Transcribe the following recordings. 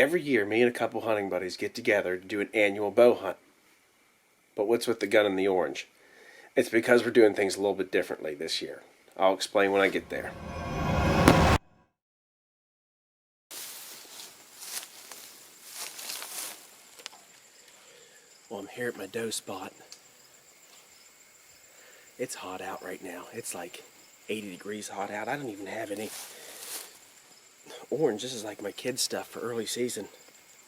Every year, me and a couple hunting buddies get together to do an annual bow hunt. But what's with the gun and the orange? It's because we're doing things a little bit differently this year. I'll explain when I get there. Well, I'm here at my doe spot. It's hot out right now. It's like 80 degrees hot out. I don't even have any orange. This is like my kids' stuff for early season.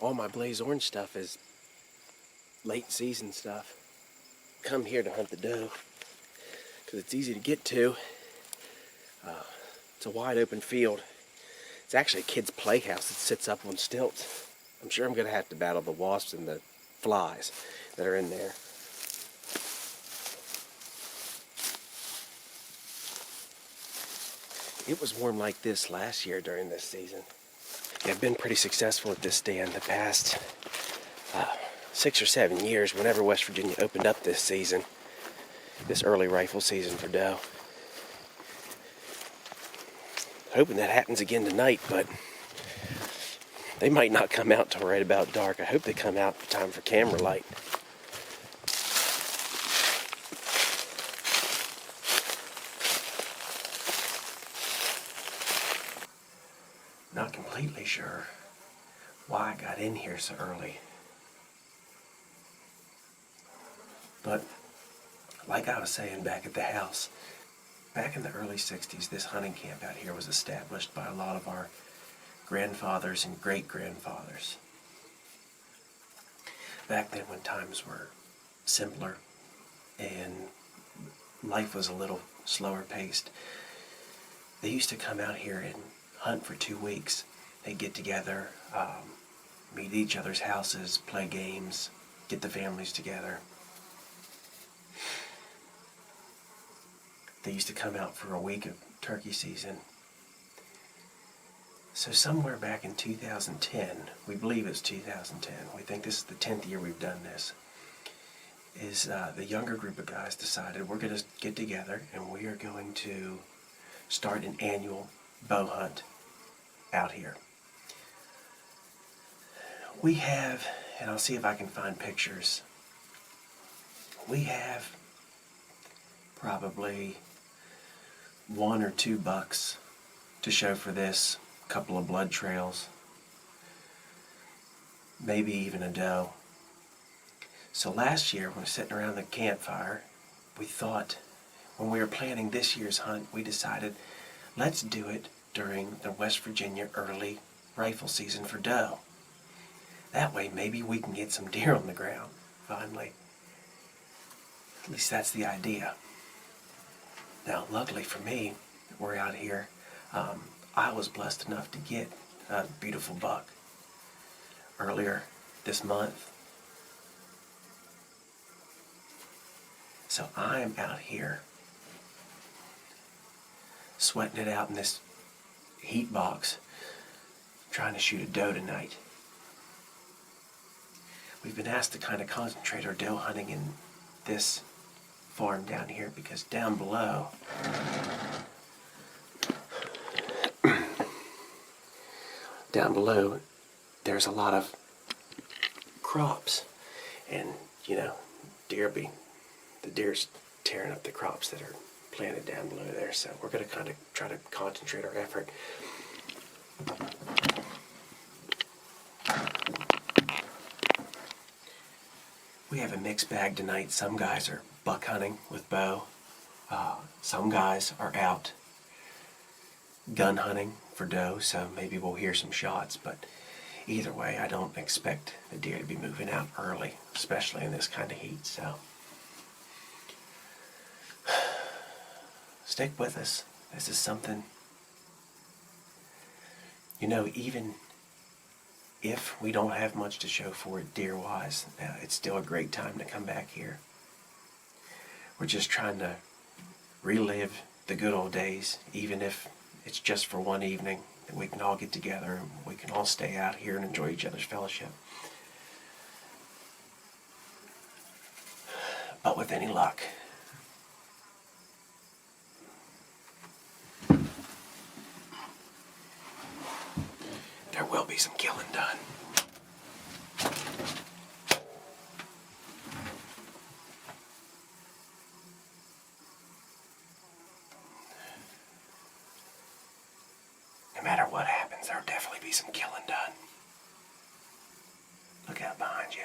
All my blaze orange stuff is late season stuff. Come here to hunt the doe because it's easy to get to. It's a wide open field. It's actually a kid's playhouse that sits up on stilts. I'm sure I'm going to have to battle the wasps and the flies that are in there. It was warm like this last year during this season. I've been pretty successful at this stand the past 6 or 7 years whenever West Virginia opened up this season, this early rifle season for doe. Hoping that happens again tonight, but they might not come out till right about dark. I hope they come out in time for camera light. Not completely sure why I got in here so early. But like I was saying back at the house, back in the early 60s, this hunting camp out here was established by a lot of our grandfathers and great-grandfathers. Back then when times were simpler and life was a little slower paced, they used to come out here and hunt for 2 weeks. They'd get together, meet at each other's houses, play games, get the families together. They used to come out for a week of turkey season. So somewhere back in 2010, we believe it's 2010, we think this is the 10th year we've done this, is the younger group of guys decided we're going to get together and we are going to start an annual bow hunt out here. We have, and I'll see if I can find pictures, we have probably 1 or 2 bucks to show for this, a couple of blood trails, maybe even a doe. So last year when we were sitting around the campfire, we thought, when we were planning this year's hunt, we decided let's do it during the West Virginia early rifle season for doe. That way maybe we can get some deer on the ground finally. At least that's the idea. Now, luckily for me, we're out here. I was blessed enough to get a beautiful buck earlier this month. So I'm out here sweating it out in this heat box, trying to shoot a doe tonight. We've been asked to kind of concentrate our doe hunting in this farm down here because down below there's a lot of crops, and you know, the deer's tearing up the crops that are planted down below there, so we're going to kind of try to concentrate our effort. We have a mixed bag tonight. Some guys are buck hunting with bow. Some guys are out gun hunting for doe, so maybe we'll hear some shots, but either way, I don't expect the deer to be moving out early, especially in this kind of heat, so stick with us. This is something, you know, even if we don't have much to show for it deer-wise, it's still a great time to come back here. We're just trying to relive the good old days, even if it's just for one evening, that we can all get together and we can all stay out here and enjoy each other's fellowship. But with any luck, there will be be some killing done. No matter what happens, there'll definitely be some killing done. Look out behind you.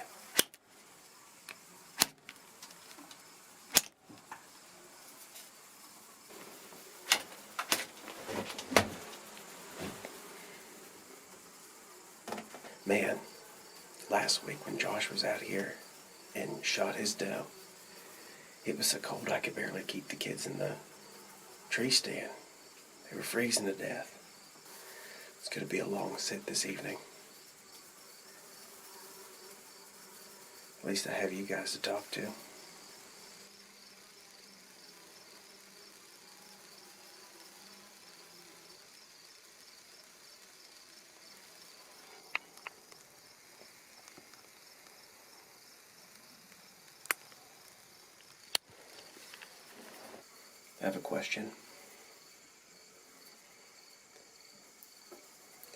Man, last week when Josh was out here and shot his doe, it was so cold I could barely keep the kids in the tree stand. They were freezing to death. It's going to be a long sit this evening. At least I have you guys to talk to. I have a question.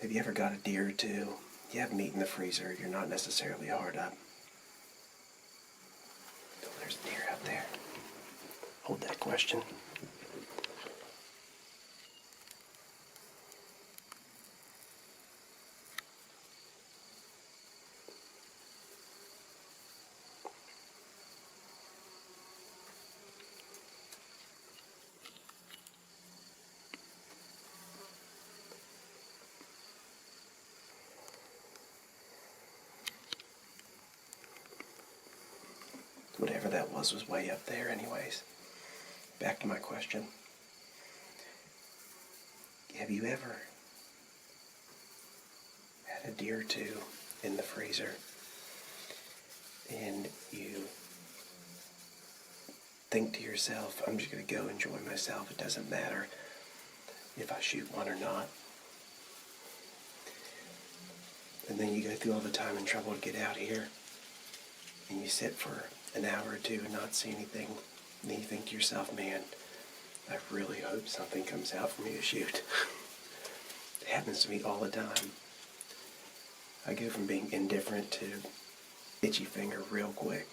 Have you ever got a deer or two? You have meat in the freezer, you're not necessarily hard up. Oh, there's a deer out there. Hold that question. Whatever that was way up there anyways. Back to my question. Have you ever had a deer or two in the freezer and you think to yourself, I'm just going to go enjoy myself, it doesn't matter if I shoot one or not? And then you go through all the time and trouble to get out here and you sit for an hour or two and not see anything, and then you think to yourself, man, I really hope something comes out for me to shoot. It happens to me all the time. I go from being indifferent to itchy finger real quick.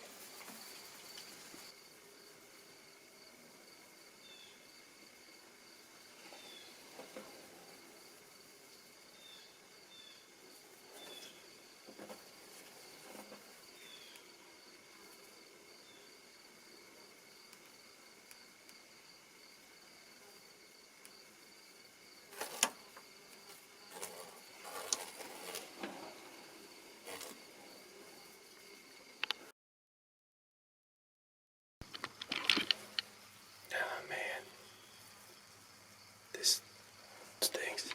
Oh man, this stinks.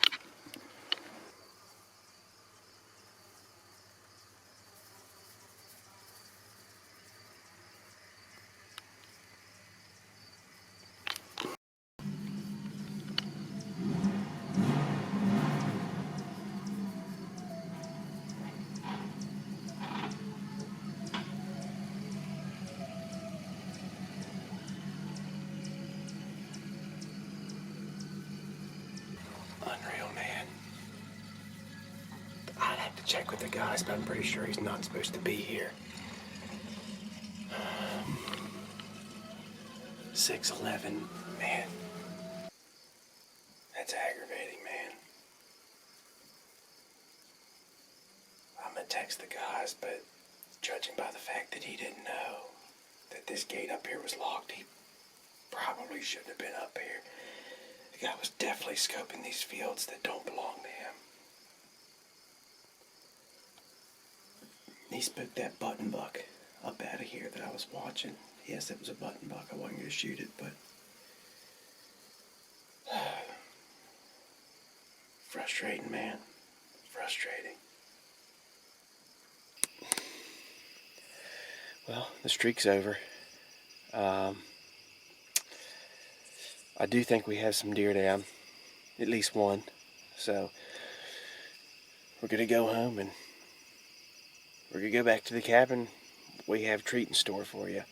Unreal, man. I'd have to check with the guys, but I'm pretty sure he's not supposed to be here. 6'11", man. That's aggravating, man. I'm gonna text the guys, but judging by the fact that he didn't know that this gate up here was locked, he probably shouldn't have been up here. The guy was definitely scoping these fields that don't belong to him. He spooked that button buck up out of here that I was watching. Yes, it was a button buck. I wasn't going to shoot it, but frustrating, man. Frustrating. Well, the streak's over. I do think we have some deer down, at least one. So we're going to go home and we're going to go back to the cabin. We have a treat in store for you.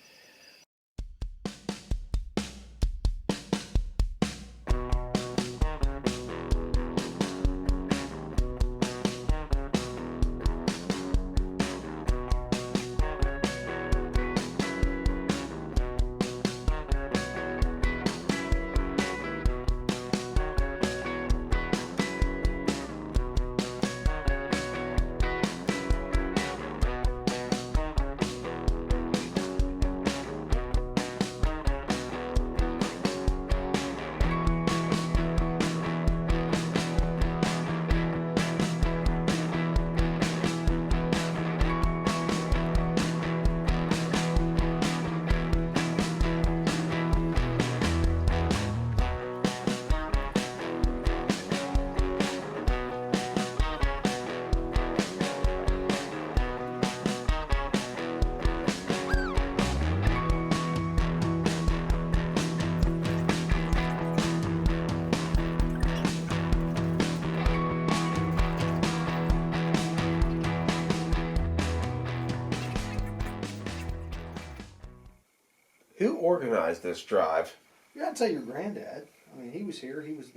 Who organized this drive? Yeah, I'd say your granddad. I mean, he was here. He was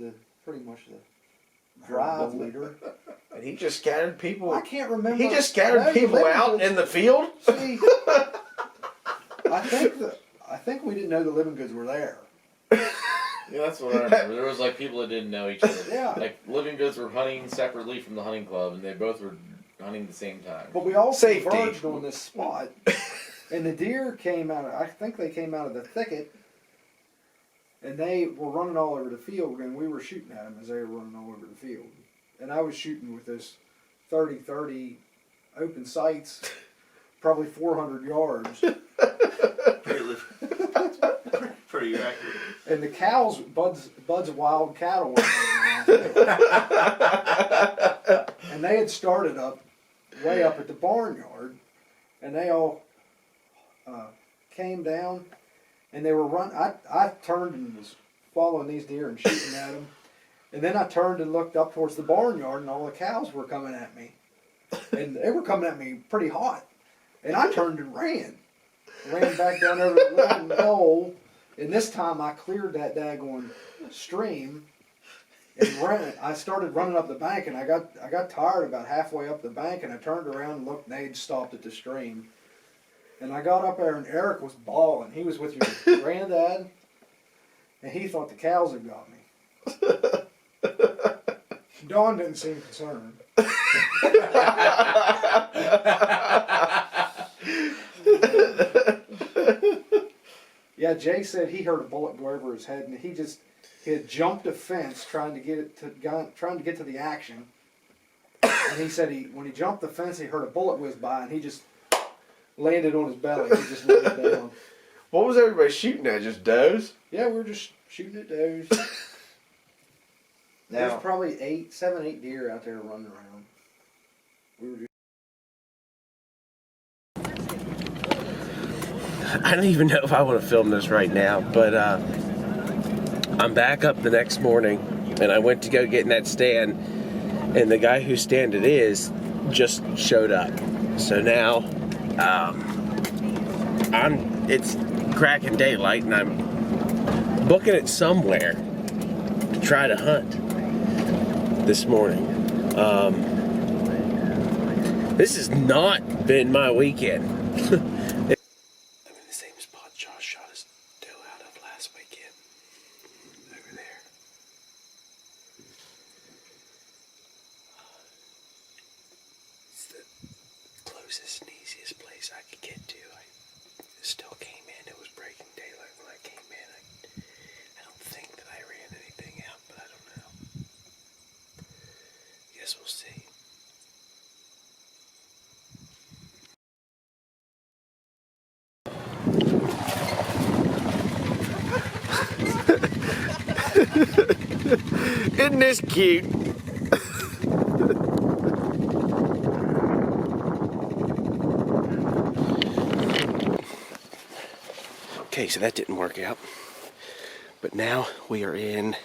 pretty much the drive leader. And he just scattered people. I can't remember. He just scattered people out in the field. See, I think we didn't know the living goods were there. Yeah, that's what I remember. There was like people that didn't know each other. Yeah. Like Living Goods were hunting separately from the hunting club, and they both were hunting at the same time. But we all Safety. converged on this spot, and the deer came out. I think they came out of the thicket, and they were running all over the field, and we were shooting at them as they were running all over the field. And I was shooting with this 30-30 open sights, probably 400 yards. Pretty accurate. And the cows, Bud's wild cattle were running around. And they had started way up at the barnyard, and they all came down, and they were running. I turned and was following these deer and shooting at them, and then I turned and looked up towards the barnyard, and all the cows were coming at me, and they were coming at me pretty hot, and I turned and ran back down over the little knoll. And this time I cleared that daggone stream and ran. I started running up the bank, and I got tired about halfway up the bank, and I turned around and looked, and they'd stopped at the stream. And I got up there, and Eric was bawling. He was with your granddad, and he thought the cows had got me. Dawn didn't seem concerned. Yeah, Jay said he heard a bullet go over his head, and he had jumped a fence trying to get to the action. And he said when he jumped the fence, he heard a bullet whiz by, and he just landed on his belly. He just laid down. What was everybody shooting at? Just does? Yeah, we were just shooting at those. There's probably 7, 8 deer out there running around. We were just. I don't even know if I want to film this right now, but I'm back up the next morning, and I went to go get in that stand, and the guy whose stand it is just showed up. So now it's cracking daylight, and I'm booking it somewhere to try to hunt this morning. This has not been my weekend. Closest and easiest place I could get to. I still came in. It was breaking daylight when I came in. I don't think that I ran anything out, but I don't know. Guess we'll see. Isn't this cute? Okay, so that didn't work out. But now we're in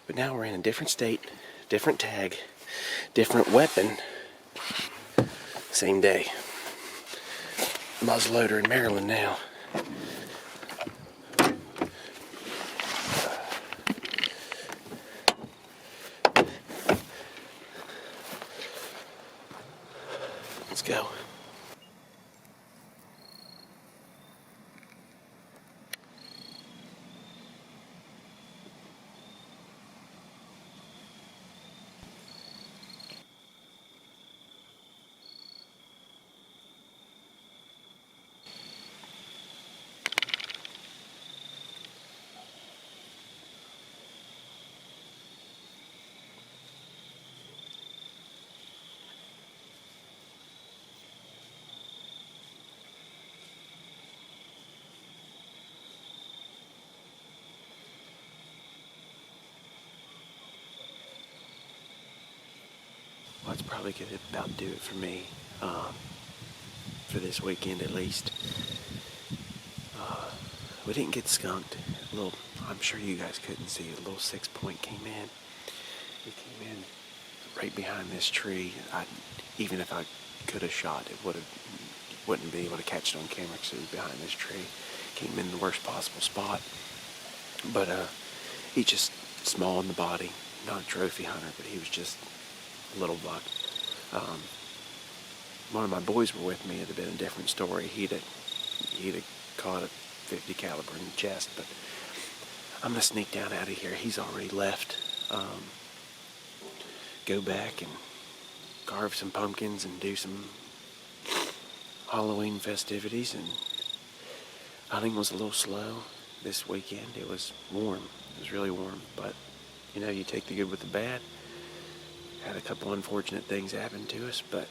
a different state, different tag, different weapon. Same day. Muzzleloader in Maryland now. Let's go. Well, that's probably going to about do it for me, for this weekend at least. We didn't get skunked. I'm sure you guys couldn't see, a little 6-point came in. It came in right behind this tree. Even if I could have shot, it would have wouldn't be able to catch it on camera because it was behind this tree. Came in the worst possible spot. But he just small in the body, not a trophy hunter, but he was just a little buck. One of my boys were with me. It'd have been a different story. He'd have caught a 50 caliber in the chest. But I'm gonna sneak down out of here. He's already left. Go back and carve some pumpkins and do some Halloween festivities. And hunting was a little slow this weekend. It was warm. It was really warm. But you know, you take the good with the bad. Had a couple unfortunate things happen to us, but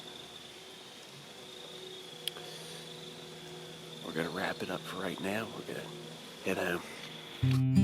we're gonna wrap it up for right now. We're gonna head home.